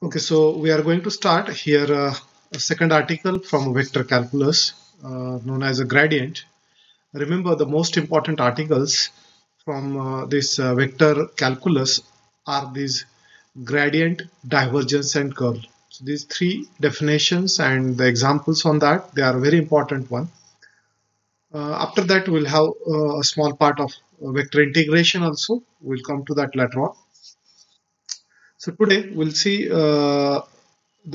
Okay, so we are going to start here a second article from vector calculus known as a gradient. Remember, the most important articles from this vector calculus are these gradient, divergence, and curl. So these three definitions and the examples on that, they are very important one. After that, we'll have a small part of vector integration also. We'll come to that later on. So today we'll see the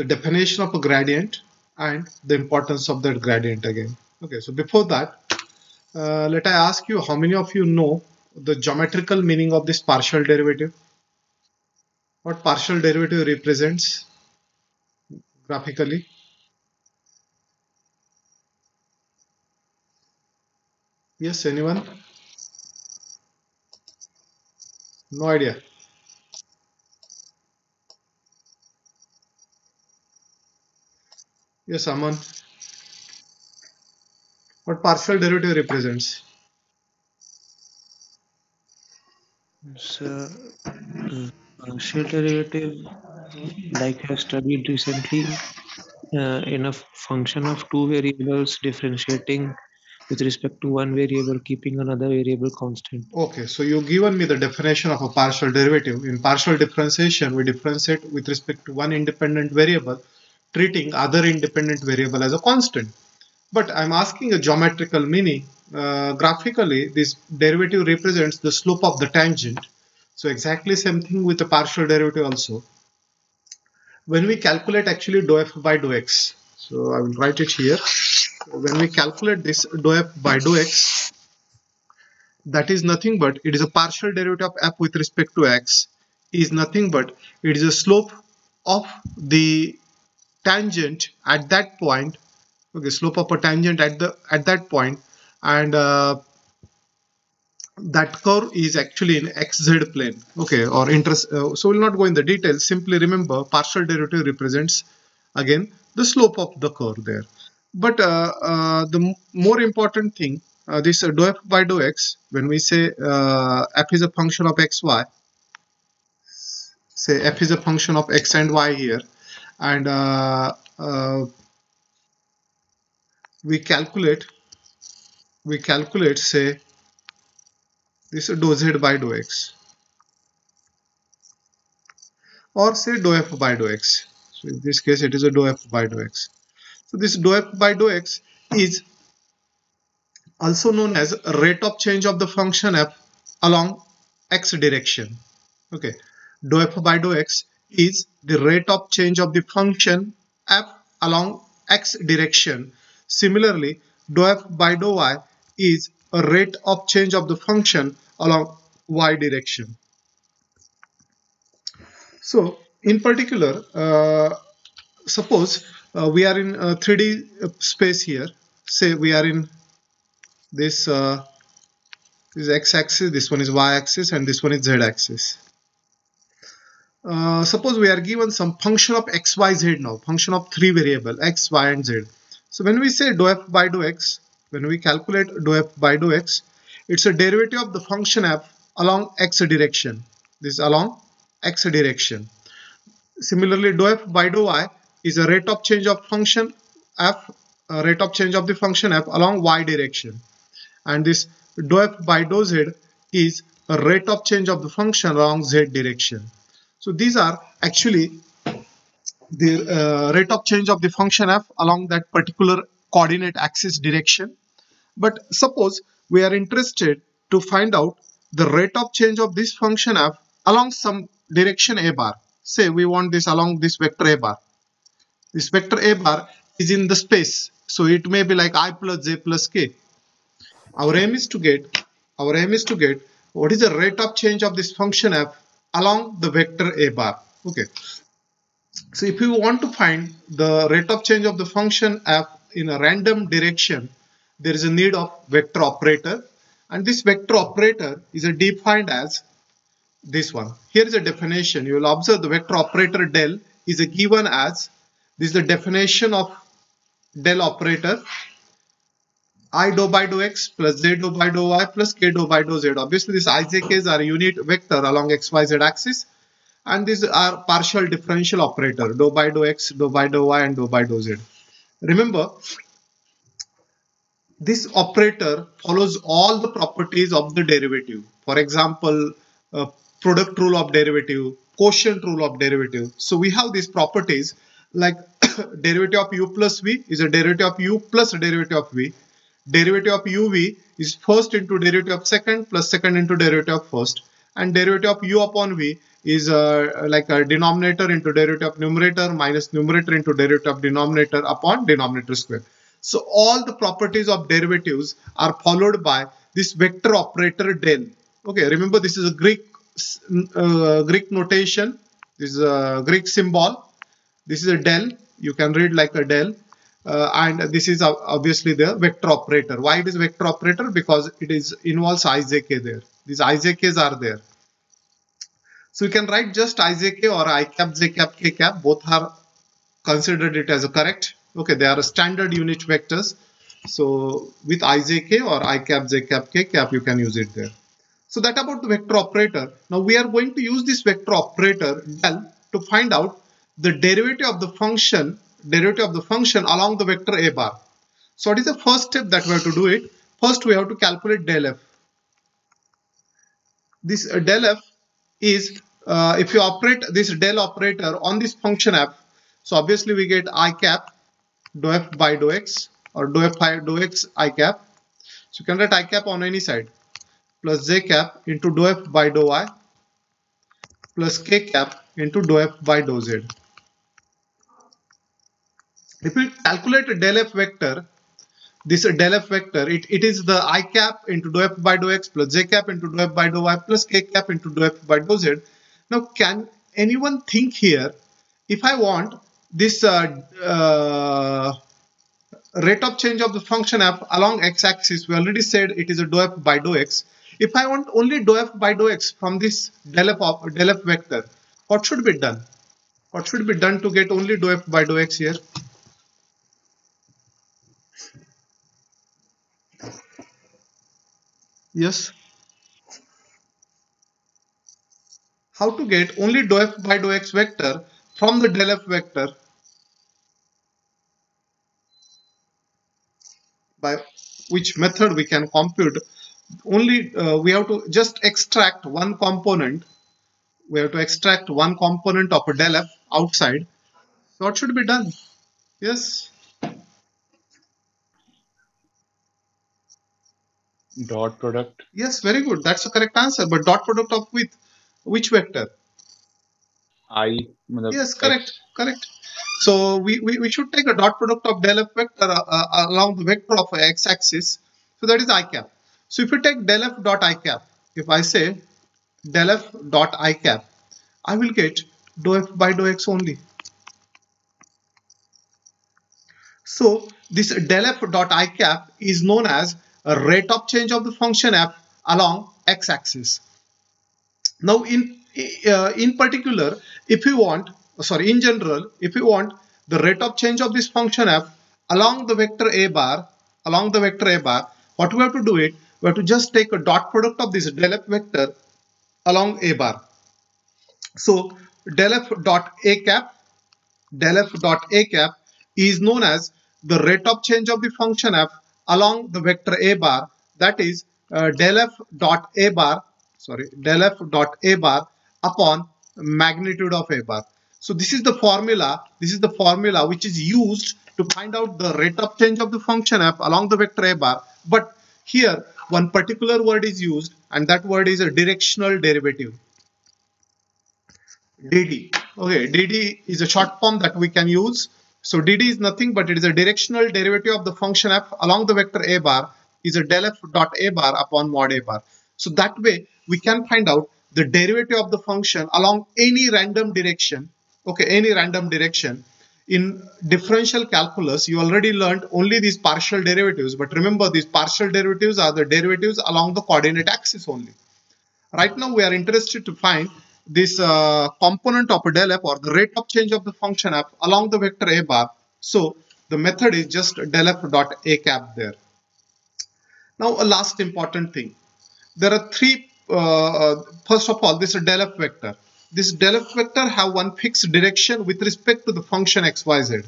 definition of a gradient and the importance of that gradient again. Okay, so before that, let I ask you, how many of you know the geometrical meaning of this partial derivative? What partial derivative represents graphically? Yes, anyone? No idea. Yes, Aman. What partial derivative represents? So, partial derivative, like I studied recently, in a function of two variables differentiating with respect to one variable, keeping another variable constant. Okay, so you given me the definition of a partial derivative. In partial differentiation, we differentiate with respect to one independent variable, treating other independent variable as a constant. But I'm asking a geometrical meaning. Graphically, this derivative represents the slope of the tangent. So exactly same thing with the partial derivative also. When we calculate actually dou f by dou x, so I will write it here. When we calculate this dou f by dou x, that is nothing but it is a partial derivative of f with respect to x is nothing but it is a slope of the tangent at that point. Okay, slope of a tangent at that point, and that curve is actually in xz plane. Okay, or interest. So we'll not go in the details. Simply remember, partial derivative represents again the slope of the curve there. But the more important thing, this dou f by dou x, when we say f is a function of xy, say f is a function of x and y here, and we calculate say this dou z by dou x, or say dou f by dou x. So in this case, it is a dou f by dou x. So this dou f by dou x is also known as rate of change of the function f along x direction. Okay, dou f by dou x is the rate of change of the function f along x direction. Similarly, dou f by dou y is a rate of change of the function along y direction. So, in particular, suppose we are in 3D space here. Say we are in this this x-axis, this one is y-axis, and this one is z-axis. Suppose we are given some function of x, y, z now, function of three variable x, y, and z. So when we say dou f by dou x, when we calculate dou f by dou x, it's a derivative of the function f along x direction. This is along x direction. Similarly, dou f by dou y is a rate of change of function f, rate of change of the function f along y direction, and this dou f by dou z is a rate of change of the function along z direction. So these are actually the rate of change of the function f along that particular coordinate axis direction. But suppose we are interested to find out the rate of change of this function f along some direction a bar. Say we want this along this vector a bar. This vector a bar is in the space, so it may be like I plus j plus k. Our aim is to get what is the rate of change of this function f along the vector a bar. Okay, so if you want to find the rate of change of the function f in a random direction, there is a need of vector operator, and this vector operator is defined as this one. Here is a definition. You will observe the vector operator del is given as this is the definition of del operator: I dou by dou x plus z dou by dou y plus k dou by dou z. Obviously, these I, j, k's are unit vector along x, y, z axis, and these are partial differential operator, dou by dou x, dou by dou y, and dou by dou z. Remember, this operator follows all the properties of the derivative. For example, product rule of derivative, quotient rule of derivative. So we have these properties like derivative of u plus v is a derivative of u plus derivative of v. Derivative of uv is first into derivative of second plus second into derivative of first, and derivative of u upon v is like a denominator into derivative of numerator minus numerator into derivative of denominator upon denominator square. So all the properties of derivatives are followed by this vector operator del. Okay, remember this is a Greek notation. This is a Greek symbol. This is a del. You can read like a del. And this is obviously the vector operator. Why it is vector operator? Because it is involves ijk there. These ik's are there. So you can write just ijk or I cap, j cap, k cap. Both are considered it as a correct. Okay, they are standard unit vectors. So with ijk or I cap, j cap, k cap, you can use it there. So that about the vector operator. Now we are going to use this vector operator del to find out the derivative of the function along the vector a bar. So what is the first step that we have to do it? First we have to calculate del f. This del f is if you operate this del operator on this function f, so obviously we get I cap dou f by dou x or dou f by dou x I cap. So you can write I cap on any side plus j cap into dou f by dou y plus k cap into dou f by dou z. If we calculate a del f vector, this del f vector, it is the I cap into dou f by dou x plus j cap into dou f by dou y plus k cap into dou f by dou z. Now can anyone think here, if I want this rate of change of the function f along x-axis, we already said it is a dou f by dou x. If I want only dou f by dou x from this del f vector, what should be done? What should be done to get only dou f by dou x here? Yes. How to get only dou f by dou x vector from the del f vector? By which method we can compute? Only we have to just extract one component. We have to extract one component of a del f outside. So what should be done? Yes. Dot product. Yes, very good. That's the correct answer. But dot product of with which vector? Yes, correct. Correct. So we should take a dot product of del f vector along the vector of x-axis. So that is I cap. So if you take del f dot I cap, if I say del f dot I cap, I will get dou f by dou x only. So this del f dot I cap is known as a rate of change of the function f along x-axis. Now in particular, if you want, sorry, in general, if you want the rate of change of this function f along the vector a bar, what we have to do it? We have to just take a dot product of this del f vector along a bar. So del f dot a cap is known as the rate of change of the function f along the vector a bar. That is del f dot a bar upon magnitude of a bar. So this is the formula which is used to find out the rate of change of the function f along the vector a bar. But here one particular word is used, and that word is a directional derivative, dd. Okay, dd is a short form that we can use. So dd is nothing but it is a directional derivative of the function f along the vector a bar is a del f dot a bar upon mod a bar. So that way we can find out the derivative of the function along any random direction. Okay, any random direction. In differential calculus, you already learned only these partial derivatives, but remember these partial derivatives are the derivatives along the coordinate axis only. Right now we are interested to find this component of a del f or the rate of change of the function f along the vector a bar. So the method is just del f dot a cap there. Now a last important thing. There are three, first of all, this is del f vector. this del f vector have one fixed direction with respect to the function xyz.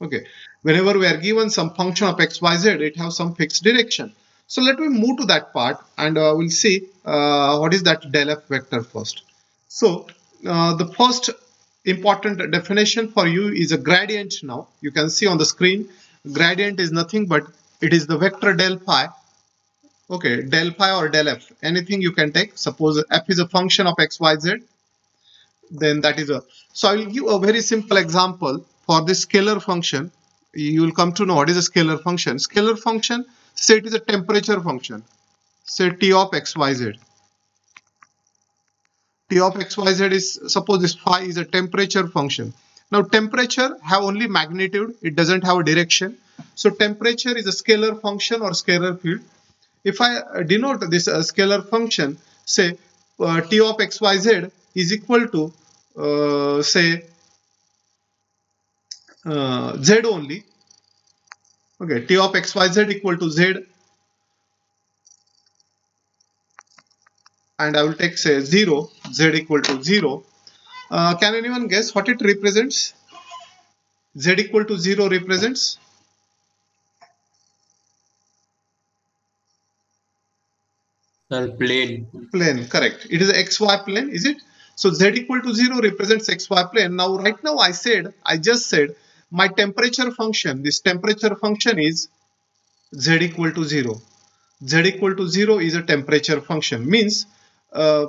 Okay, whenever we are given some function of xyz, it has some fixed direction. So let me move to that part, and we'll see what is that del f vector first. So the first important definition for you is a gradient. Now you can see on the screen, gradient is nothing but it is the vector del phi. Okay, del phi or del f, anything you can take. Suppose f is a function of xyz, then that is a. So I will give a very simple example for this scalar function. You will come to know what is a scalar function. Scalar function, say it is a temperature function, say t of xyz. T of xyz is, suppose this phi is a temperature function. Now temperature have only magnitude, it doesn't have a direction. So temperature is a scalar function or scalar field. If I denote this scalar function, say t of xyz is equal to say z only. Okay, t of xyz equal to z, and I will take say 0, z equal to 0. Can anyone guess what it represents? Z equal to 0 represents? Plane. Plane, correct. It is a xy plane, is it? So z equal to 0 represents xy plane. Now, right now I just said my temperature function, this temperature function is z equal to 0. Z equal to 0 is a temperature function. Means right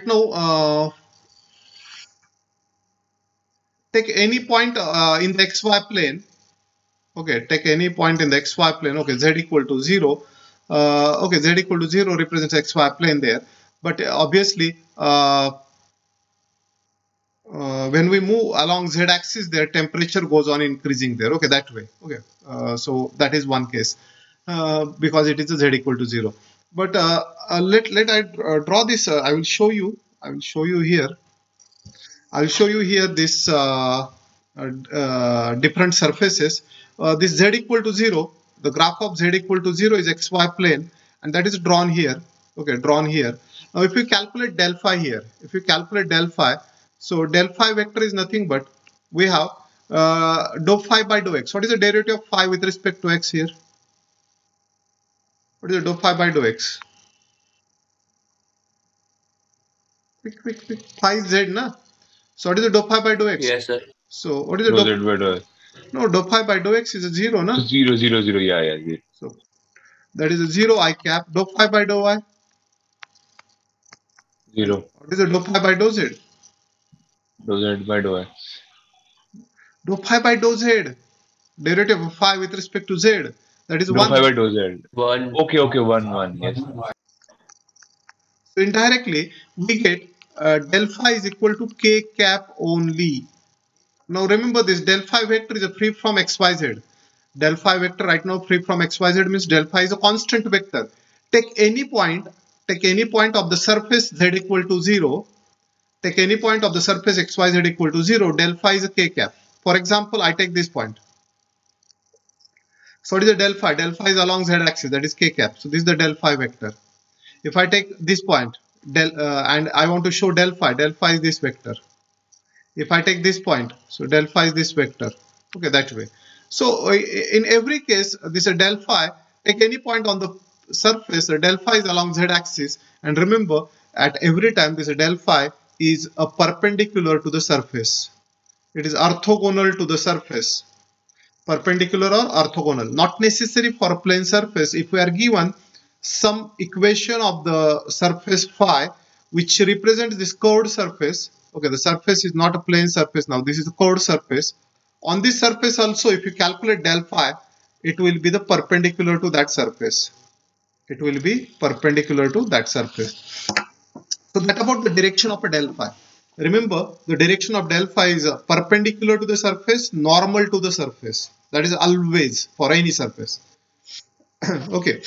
now take any point in the xy plane. Okay, take any point in the xy plane. Okay, z equal to 0. Okay, z equal to 0 represents xy plane there. But obviously, when we move along z axis, their temperature goes on increasing there. Okay, that way. Okay, so that is one case because it is a z equal to 0. But let I draw this. I will show you. I will show you here. I will show you here this different surfaces. This z equal to 0, the graph of z equal to 0 is xy plane, and that is drawn here. Okay, drawn here. Now if you calculate del phi here, if you calculate del phi, so del phi vector is nothing but we have dou phi by dou x. What is the derivative of phi with respect to x here? What is the dou phi by dou x? Quick. Phi is z, na? So what is the dou phi by dou x? Yes, sir. So what is the No, Z by dou x. No, dou phi by dou x is a 0, na? 0, 0, 0. Yeah, 0. So that is a 0 I cap. Dou phi by dou y. 0. What is the dou phi by dou z? Dou Z by dou x. Dou phi by dou z. Derivative of phi with respect to z. That is Dou 1. phi by dou Z. 1. Okay, 1. Yes. So indirectly we get del phi is equal to k cap only. Now remember this del phi vector is a free from xyz. Del phi vector right now free from xyz means del phi is a constant vector. Take any point of the surface z equal to 0. Take any point of the surface xyz equal to 0. Del phi is a k cap. For example, I take this point. So what is the del phi? Del phi is along z axis, that is k cap. So this is the del phi vector. If I take this point and I want to show del phi is this vector. If I take this point, so del phi is this vector. Okay, that way. So in every case, this is del phi. Take any point on the surface, the del phi is along z axis, and remember at every time this del phi is a perpendicular to the surface. It is orthogonal to the surface. Perpendicular or orthogonal. Not necessary for a plane surface. If we are given some equation of the surface phi which represents this curved surface. Okay, the surface is not a plane surface now. This is a curved surface. On this surface also, if you calculate del phi, it will be the perpendicular to that surface. It will be perpendicular to that surface. So that about the direction of a del phi. Remember, the direction of del phi is perpendicular to the surface, normal to the surface. That is always for any surface. Okay.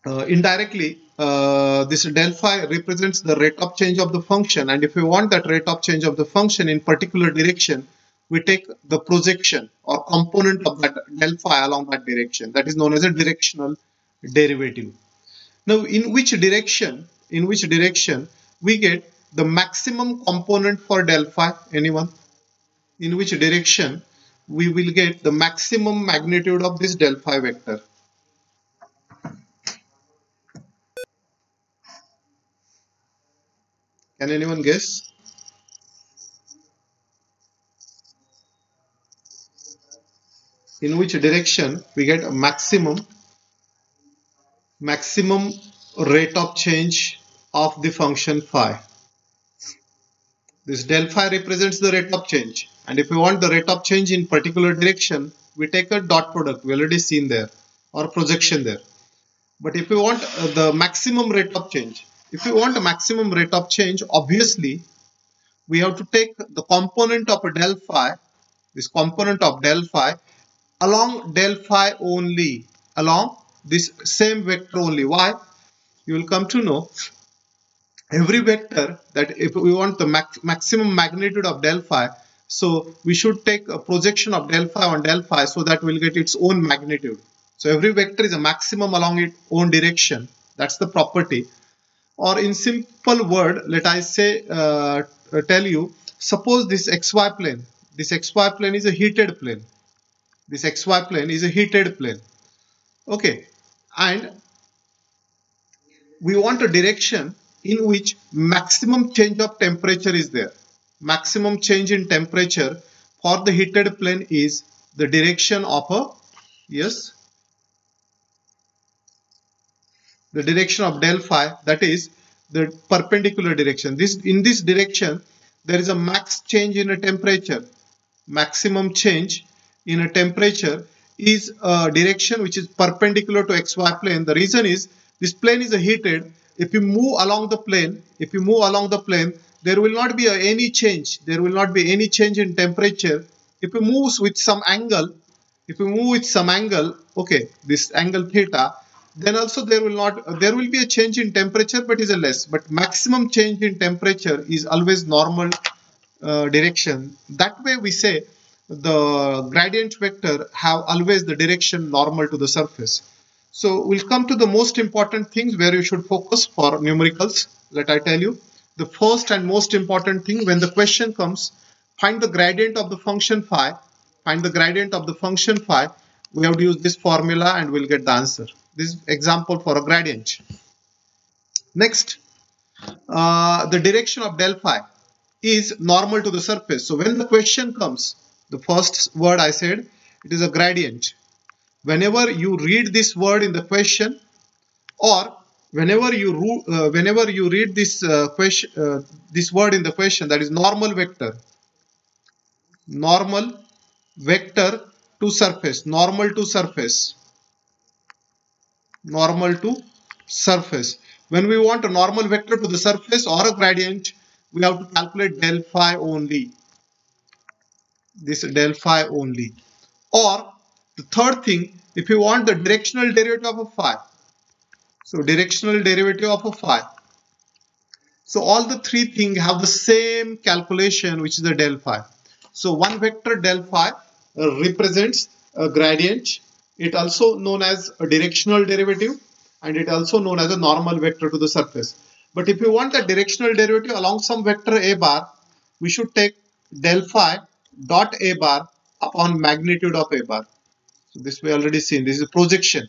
Indirectly, this del phi represents the rate of change of the function, and if we want that rate of change of the function in particular direction, we take the projection or component of that del phi along that direction. That is known as a directional derivative. Now, in which direction? In which direction we get the maximum component for del phi? Anyone? In which direction we will get the maximum magnitude of this del phi vector? Can anyone guess? In which direction we get a maximum rate of change of the function phi? This del phi represents the rate of change, and if we want the rate of change in particular direction, we take a dot product, we already seen there, or projection there. But if we want the maximum rate of change, if we want a maximum rate of change, obviously we have to take the component of a del phi, this component of del phi, along del phi only, along this same vector only. Why? You will come to know every vector that if we want the maximum magnitude of del phi, so we should take a projection of del phi on del phi so that we'll get its own magnitude. So every vector is a maximum along its own direction. That's the property. Or in simple word, let I say tell you, suppose this xy plane, is a heated plane. This xy plane is a heated plane. Okay, and we want a direction in which maximum change of temperature is there. Maximum change in temperature for the heated plane is the direction of a, yes, the direction of del phi, that is the perpendicular direction. In this direction there is a max change in a temperature. Maximum change in a temperature is a direction which is perpendicular to xy plane. The reason is this plane is a heated. If you move along the plane, there will not be any change. There will not be any change in temperature. If you move with some angle, okay, this angle theta, then also there will be a change in temperature, but is a less. But maximum change in temperature is always normal direction. That way we say the gradient vector have always the direction normal to the surface. So we'll come to the most important things where you should focus for numericals. Let I tell you, the first and most important thing when the question comes, find the gradient of the function phi. Find the gradient of the function phi. We have to use this formula and we'll get the answer. This is example for a gradient. Next, the direction of del phi is normal to the surface. So when the question comes, the first word I said, it is a gradient. Whenever you read this word in the question, or whenever you read this this word in the question, that is normal vector to surface, normal to surface. When we want a normal vector to the surface or a gradient, we have to calculate del phi only. This del phi only. Or the third thing, if you want the directional derivative of a phi, so directional derivative of a phi, so all the three things have the same calculation, which is the del phi. So one vector del phi represents a gradient. It also known as a directional derivative, and it also known as a normal vector to the surface. But if you want the directional derivative along some vector a bar, we should take del phi dot a bar upon magnitude of a bar. So this we already seen. This is projection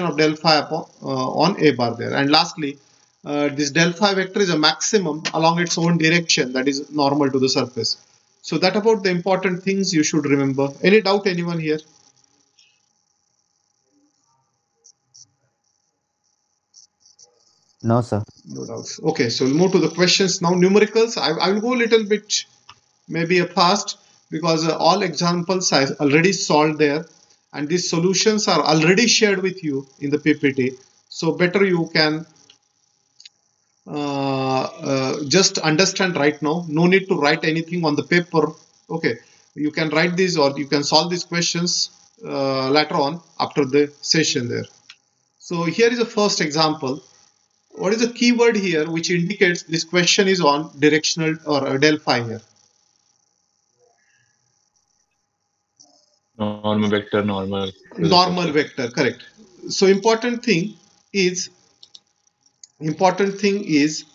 of del phi upon, on a bar there. And lastly, this del phi vector is a maximum along its own direction, that is normal to the surface. So that about the important things you should remember. Any doubt anyone here? No, sir. No doubts. Okay, so we'll move to the questions now. Numericals, I will go a little bit maybe fast because all examples I already solved there, and these solutions are already shared with you in the PPT. So better you can just understand right now. No need to write anything on the paper. Okay, you can write these or you can solve these questions later on after the session there. So here is the first example. What is the keyword here which indicates this question is on directional or del phi here? Normal vector, normal. Normal vector, correct. So important thing is important thing is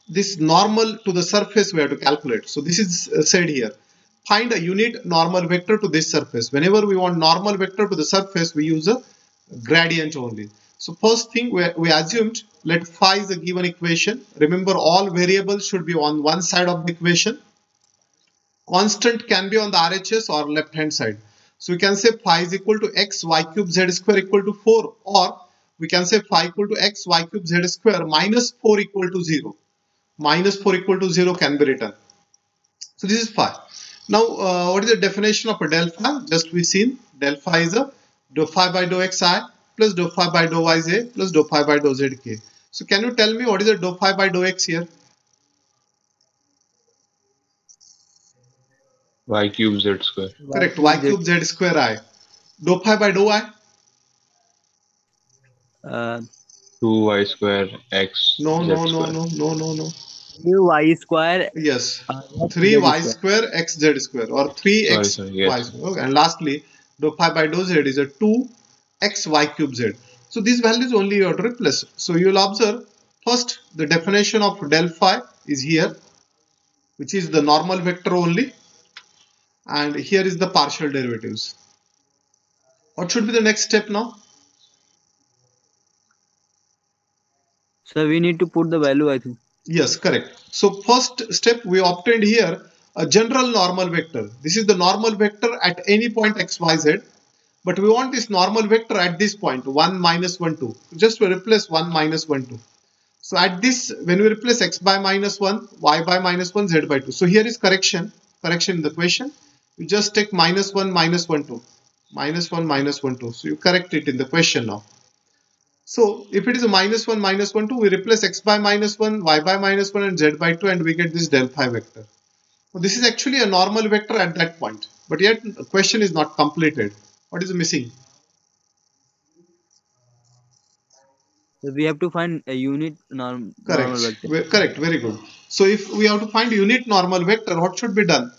this normal to the surface we have to calculate. So this is said here. Find a unit normal vector to this surface. Whenever we want normal vector to the surface, we use a gradient only. So first thing we assumed, let phi is a given equation. Remember, all variables should be on one side of the equation. Constant can be on the RHS or left hand side. So we can say phi is equal to x y cube z square equal to 4, or we can say phi equal to x y cube z square minus 4 equal to 0. Minus 4 equal to 0 can be written. So this is phi. Now what is the definition of a del phi? Just we seen del phi is a dou phi by dou xi plus dou phi by dou yj plus dou phi by dou zk. So can you tell me what is the dou phi by dou x here? Y cube Z square. Correct, y cube z square I. Dou phi by dou I? 2y square x No, Z no, no, square. no. 3y square. Yes, 3y square x z square or 3x Sorry, yes. y square. Okay. And lastly, dou phi by dou z is a 2x y cube z. So these values only you have to replace. So you will observe first the definition of del phi is here, which is the normal vector only, and here is the partial derivatives. What should be the next step now? So we need to put the value, I think. Yes, correct. So first step we obtained here a general normal vector. This is the normal vector at any point x, y, z. But we want this normal vector at this point 1, minus 1, 2. Just we replace 1, minus 1, 2. So at this, when we replace x by minus 1, y by minus 1, z by 2. So here is correction in the question. You just take minus 1, minus 1, 2. Minus 1, minus 1, 2. So you correct it in the question now. So if it is a minus 1, minus 1, 2, we replace x by minus 1, y by minus 1 and z by 2 and we get this del phi vector. So this is actually a normal vector at that point. But yet the question is not completed. What is missing? So we have to find a unit normal vector. Correct. Very good. So if we have to find unit normal vector, what should be done?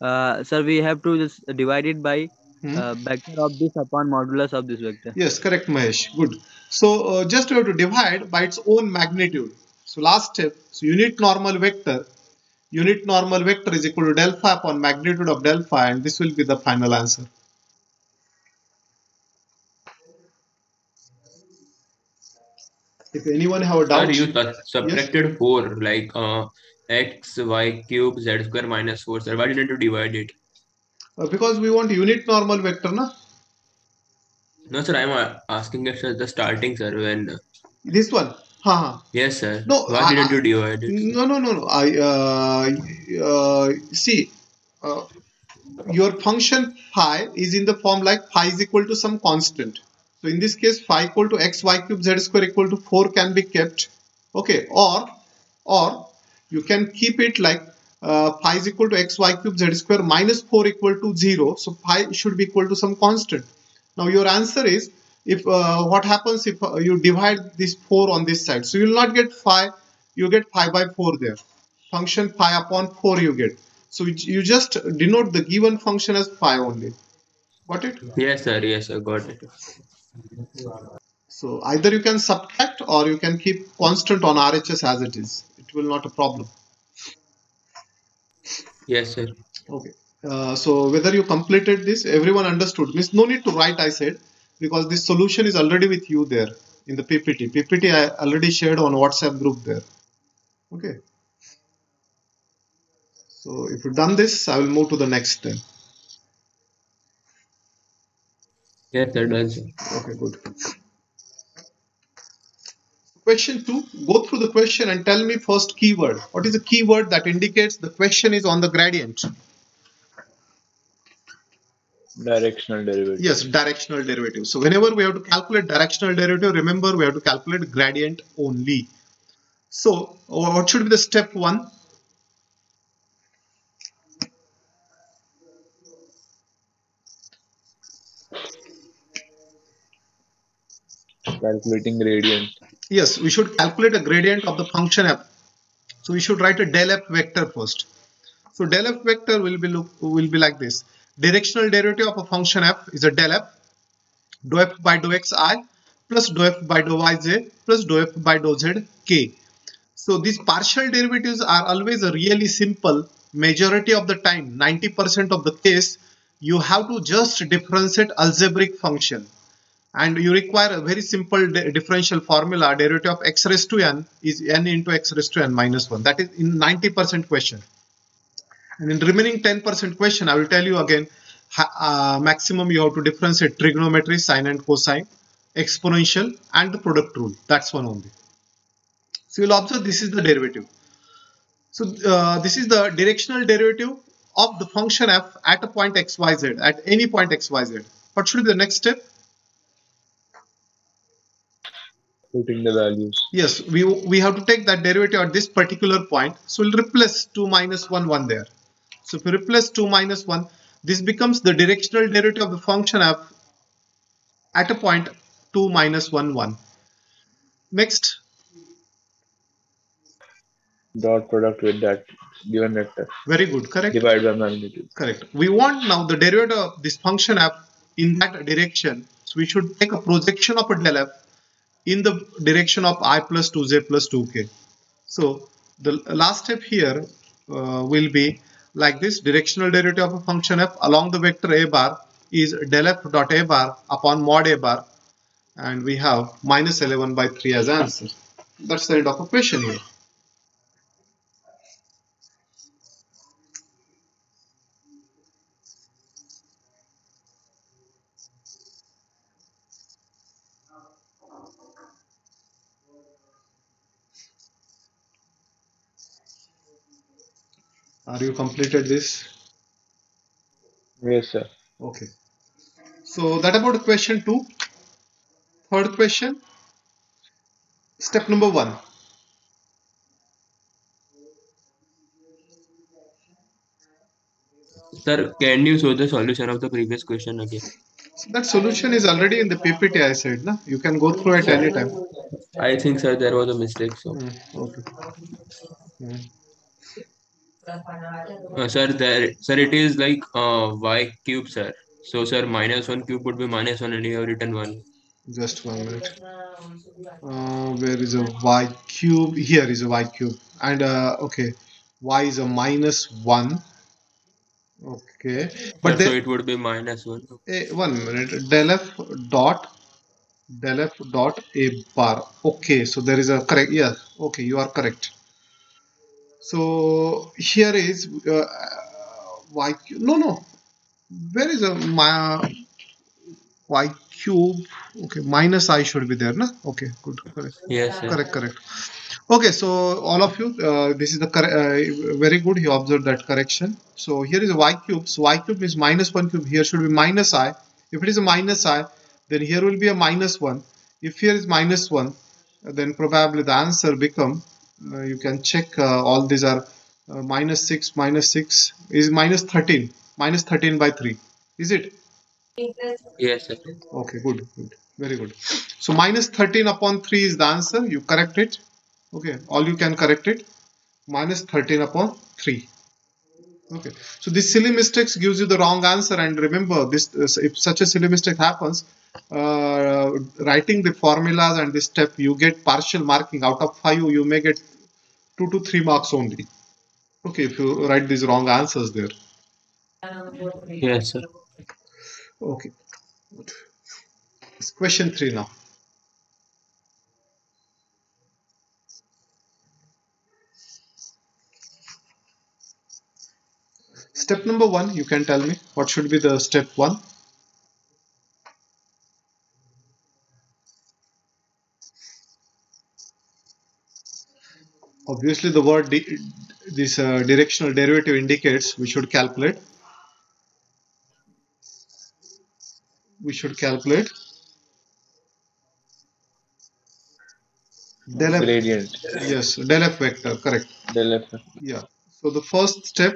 Sir, we have to just divide it by vector of this upon modulus of this vector. Yes, correct, Mahesh. Good. So just you have to divide by its own magnitude. So last step. So unit normal vector is equal to del phi upon magnitude of del phi, and this will be the final answer. If anyone have a doubt, Sir, you subtracted yes? 4 like x y cube z square minus 4. Sir, why didn't you divide it? Because we want unit normal vector, na? No, sir, I'm asking it at the starting, sir. When this one? Yes, sir. No, why didn't you divide it? No. See, your function phi is in the form like phi is equal to some constant. So in this case, phi equal to x y cube z square equal to 4 can be kept. Okay, or you can keep it like phi is equal to x y cube z square minus 4 equal to 0. So phi should be equal to some constant. Now your answer is, if what happens if you divide this 4 on this side? So you will not get phi, you get phi by 4 there. Function phi upon 4 you get. So you just denote the given function as phi only. Got it? Yes, sir. Yes, sir. Got it. So either you can subtract or you can keep constant on RHS as it is. It will not a problem. Yes, sir. Okay. So whether you completed this, everyone understood. Means no need to write, I said, because this solution is already with you there in the PPT. PPT I already shared on WhatsApp group there. Okay. So if you've done this, I will move to the next then. Yes, sir. Done, sir. Okay, good. Question 2, go through the question and tell me first keyword. What is the keyword that indicates the question is on the gradient? Directional derivative. Yes, directional derivative. So whenever we have to calculate directional derivative, remember we have to calculate gradient only. So what should be the step 1? Calculating gradient. Yes, we should calculate a gradient of the function f. So we should write a del f vector first. So del f vector will be like this. Directional derivative of a function f is a del f, dou f by dou xi plus dou f by dou yz plus dou f by dou z k. So these partial derivatives are always really simple. Majority of the time, 90% of the case, you have to just differentiate algebraic function. And you require a very simple differential formula. Derivative of x raised to n is n into x raised to n minus 1. That is in 90% question. And in remaining 10% question, I will tell you again, maximum you have to differentiate trigonometry, sine and cosine, exponential, and the product rule. That's one only. So you'll observe this is the derivative. So this is the directional derivative of the function f at a point xyz, at any point xyz. What should be the next step? Putting the values. Yes, we have to take that derivative at this particular point. So we'll replace 2 minus 1, 1 there. So if we replace 2 minus 1, this becomes the directional derivative of the function f at a point 2 minus 1, 1. Next. Dot product with that given vector. Very good, correct. Divide by magnitude. Correct. We want now the derivative of this function f in that direction. So we should take a projection of a del f in the direction of I plus 2j plus 2k. So the last step here will be like this. Directional derivative of a function f along the vector a bar is del f dot a bar upon mod a bar, and we have minus 11 by 3 as answer. That's the end of the question here. Are you completed this? Yes, sir. Okay. So that about question 2. Third question. Step number 1. Sir, can you show the solution of the previous question again? So that solution is already in the PPT I said, na? You can go through it anytime. I think, sir, there was a mistake. So, Okay. sir, it is like y cube, sir. So, sir, minus 1 cube would be minus 1, and you have written 1. Just 1 minute. Where is a y cube? Here is a y cube. And okay, y is a minus 1. Okay. But Sir, so it would be minus 1. 1 minute. Del f dot a bar. Okay, so there is a correct. Yes. Okay, you are correct. So here is y cube. No. Where is a y cube? Okay, minus I should be there, na? Okay, good, correct. Yes, sir. Correct. Okay, so all of you, this is the very good. You observed that correction. So here is a y cube. So y cube is minus 1 cube. Here should be minus I. If it is a minus I, then here will be a minus 1. If here is minus 1, then probably the answer become. You can check. All these are minus 6 is minus 13. Minus 13 by 3. Is it? Yes, sir. Okay, good. Very good. So minus 13 upon 3 is the answer. You correct it. Okay, all you can correct it. Minus 13 upon 3. Okay, so this silly mistakes gives you the wrong answer, and remember this, if such a silly mistake happens, writing the formulas and this step, you get partial marking. Out of 5 you may get 2 to 3 marks only. Okay, if you write these wrong answers there. Yes, sir. Okay, it's question 3 now. Step number 1, you can tell me what should be the step 1. Obviously the word this directional derivative indicates we should calculate del f. Gradient. Yes, del f vector, correct. Del f. Yeah, so the first step,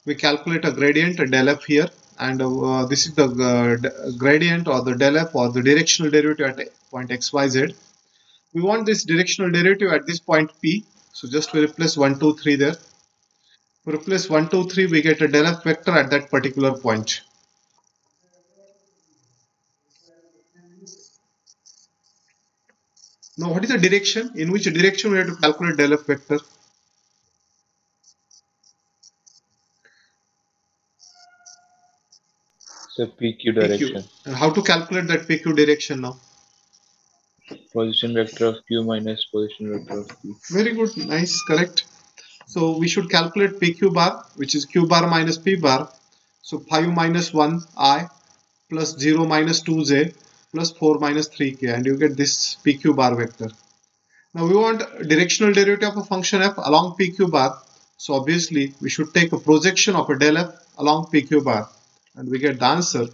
we calculate a gradient del f here, and this is the gradient or the del f or the directional derivative at point xyz. We want this directional derivative at this point P, so just we replace 1 2 3 there. We replace 1 2 3, we get a del f vector at that particular point. Now, what is the direction? In which direction we have to calculate del f vector? So PQ PQ. direction. And how to calculate that PQ direction now? Position vector of Q minus position vector of P. Very good, nice, correct. So we should calculate PQ bar, which is Q bar minus P bar. So 5 minus 1 I plus 0 minus 2j plus 4 minus 3k, and you get this PQ bar vector. Now we want directional derivative of a function f along PQ bar. So obviously we should take a projection of a del f along PQ bar, and we get the answer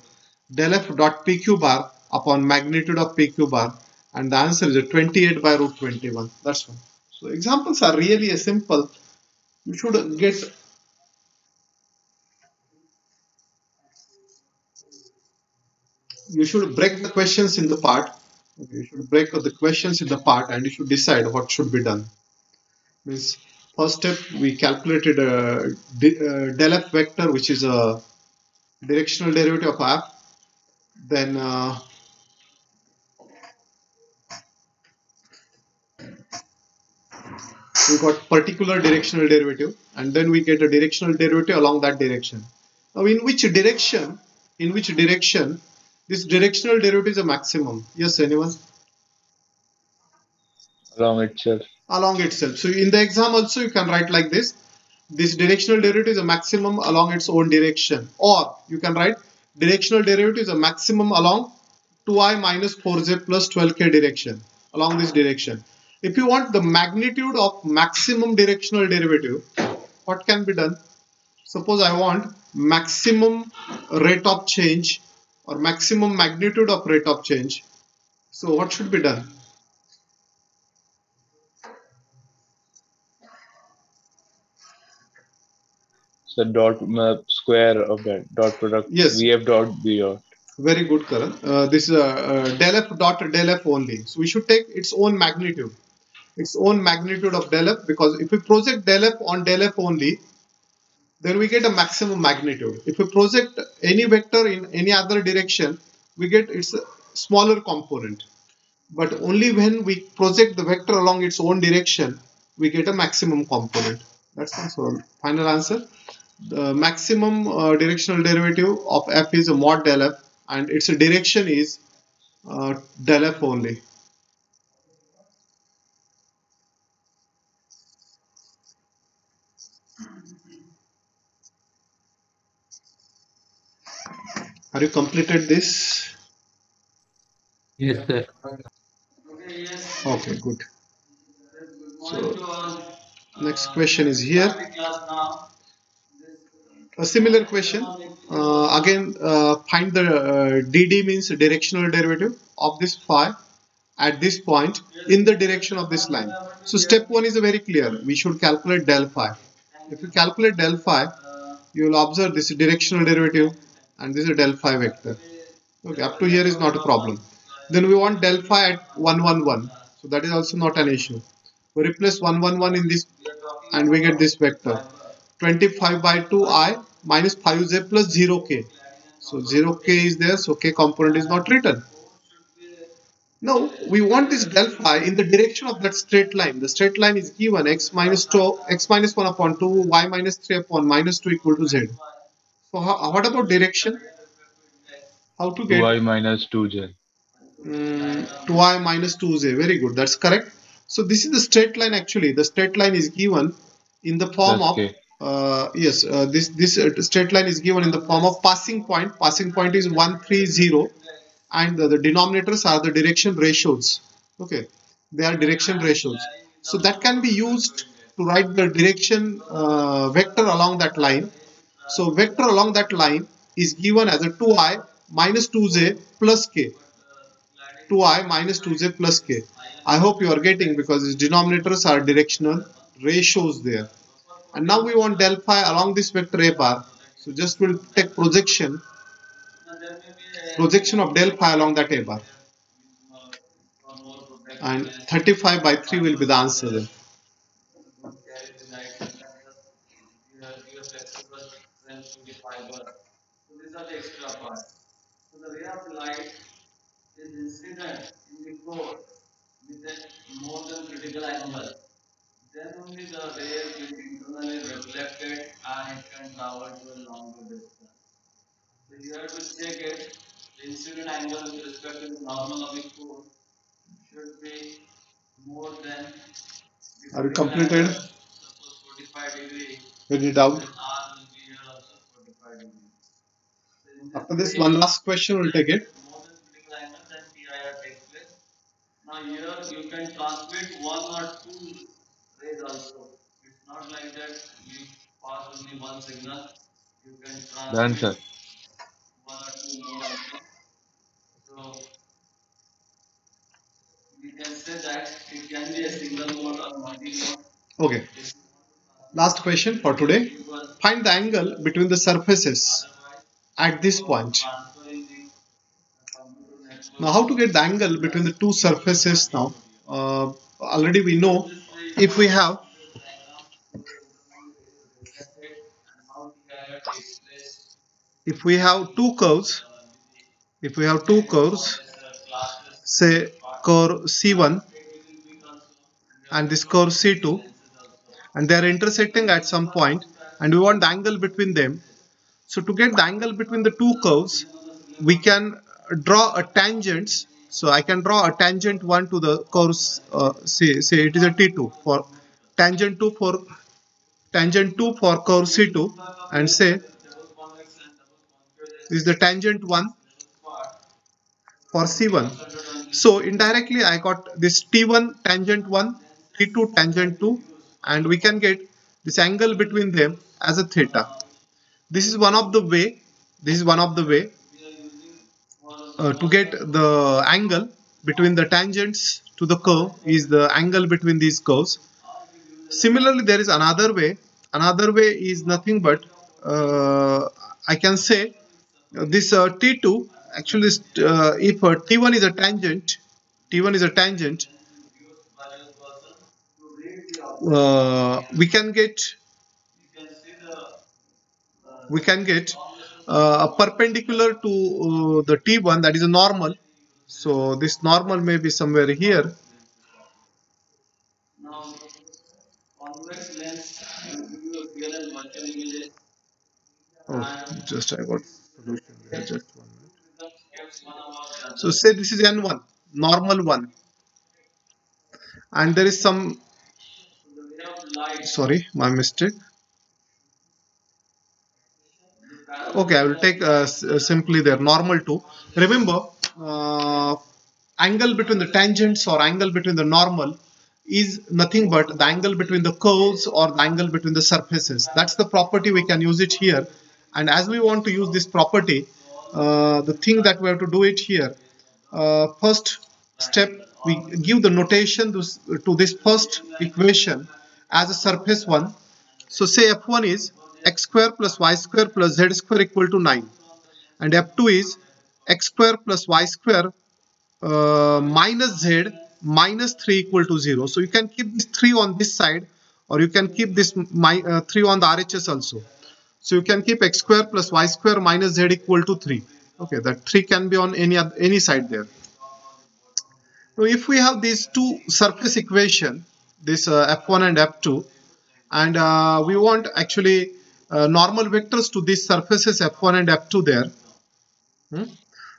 del f dot PQ bar upon magnitude of PQ bar, and the answer is a 28 by root 21. That's one. So examples are really a simple. You should get you should break the questions in the part. Okay, you should break the questions in the part, and you should decide what should be done. Means first step we calculated a del f vector, which is a directional derivative of f. Then we got particular directional derivative, and then we get a directional derivative along that direction. Now in which direction this directional derivative is a maximum? Yes, anyone? Along itself. Along itself. So in the exam also you can write like this: this directional derivative is a maximum along its own direction, or you can write directional derivative is a maximum along 2i minus 4j plus 12k direction, along this direction. If you want the magnitude of maximum directional derivative, what can be done? Suppose I want maximum rate of change or maximum magnitude of rate of change. So what should be done? So dot square of that dot product. Yes. VF dot B dot. Very good, Karan. This is del f dot del f only. So we should take its own magnitude. Its own magnitude of del f, because if we project del f on del f only, then we get a maximum magnitude. If we project any vector in any other direction, we get its smaller component. But only when we project the vector along its own direction, we get a maximum component. That's the answer. Final answer. The maximum directional derivative of f is a mod del f, and its direction is del f only. Have you completed this? Yes, sir. Okay, good. So next question is here. A similar question. Again, find the dd means directional derivative of this phi at this point in the direction of this line. So step one is very clear. We should calculate del phi. If you calculate del phi, you will observe this directional derivative and this is a del phi vector. Okay, up to here is not a problem. Then we want del phi at 111. So that is also not an issue. We replace 111 in this and we get this vector 25 by 2i minus 5j plus 0k. So 0k is there, so k component is not written. Now we want this del phi in the direction of that straight line. The straight line is given x minus 2, x minus 1 upon 2, y minus 3 upon minus 2 equal to z. So what about direction? How to get 2i minus 2j. 2i minus 2j? Very good, that's correct. So this is the straight line actually. The straight line is given in the form Plus of k. yes, this straight line is given in the form of passing point. Passing point is 130, and the denominators are the direction ratios. Okay, they are direction ratios. So that can be used to write the direction vector along that line. So vector along that line is given as a 2i minus 2j plus k. 2i minus 2j plus k. I hope you are getting, because its denominators are directional ratios there. And now we want del phi along this vector a bar. So just we'll take projection of del phi along that a bar. And 35 by 3 will be the answer then. Are you completed? Any doubt? After this, one last question we'll take it. Done, sir. Okay. Last question for today. Find the angle between the surfaces at this point. Now, how to get the angle between the two surfaces now? Already we know if we have two curves, say curve C1 and this curve C2, and they are intersecting at some point, and we want the angle between them. So to get the angle between the two curves, we can draw a tangent. So I can draw a tangent 1 to the curves, say it is a T2 for tangent 2 for curve C2, and say this is the tangent 1 for C1. So indirectly I got this T1 tangent 1, T2 tangent 2, and we can get this angle between them as a theta. This is one of the way. To get the angle between the tangents to the curve is the angle between these curves. Similarly, there is another way. Another way is nothing but I can say this T2 actually if T1 is a tangent, we can get a perpendicular to the T1, that is a normal. So this normal may be somewhere here. Oh, just I got solution here. Just 1 minute. So say this is N1, normal one, and there is some. Sorry, my mistake. Okay, I will take simply their normal 2. Remember, angle between the tangents or angle between the normal is nothing but the angle between the curves or the angle between the surfaces. That's the property we can use it here. And as we want to use this property, the thing that we have to do it here, first step, we give the notation to this first equation as a surface one. So say F1 is x square plus y square plus z square equal to 9, and F2 is x square plus y square minus z minus 3 equal to 0. So you can keep this 3 on this side, or you can keep this 3 on the RHS also. So you can keep x square plus y square minus z equal to 3. Okay, that 3 can be on any side there. Now if we have these two surface equation, this F1 and F2, and we want actually normal vectors to these surfaces F1 and F2 there.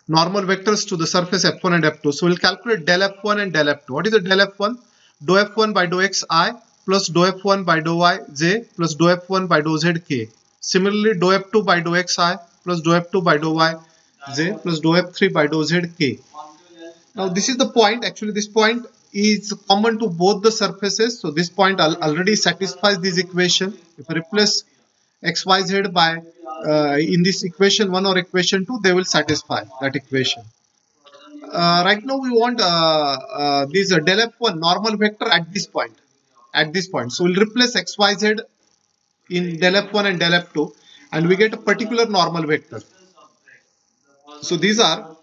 Normal vectors to the surface F1 and F2. So we'll calculate del F1 and del F2. What is the del F1? Dou F1 by dou xi plus dou F1 by dou yj plus dou F1 by dou zk. Similarly, dou F2 by dou xi plus dou F2 by dou yj plus dou F3 by dou zk. Now this is the point. Actually, this point is common to both the surfaces. So this point already satisfies this equation. If I replace x, y, z by in this equation 1 or equation 2, they will satisfy that equation. Right now we want this del F1 normal vector at this point. So we'll replace x, y, z in del F1 and del F2, and we get a particular normal vector. So these are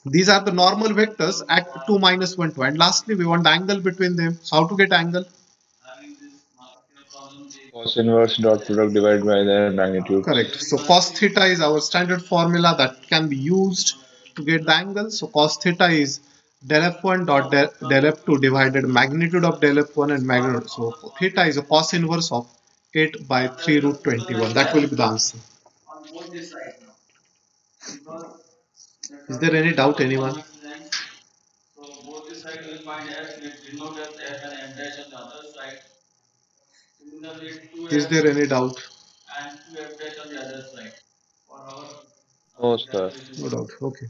the normal vectors at 2, minus 1, 2. And lastly, we want the angle between them. So how to get angle? Cos inverse dot product divided by their magnitude. Correct. So cos theta is our standard formula that can be used to get the angle. So cos theta is del f1 dot del f2 divided magnitude of del f1 and magnitude. So theta is a cos inverse of 8 by 3 root 21. That will be the answer. Is there any doubt, anyone? Is there any doubt? No, sir. No doubt. Okay.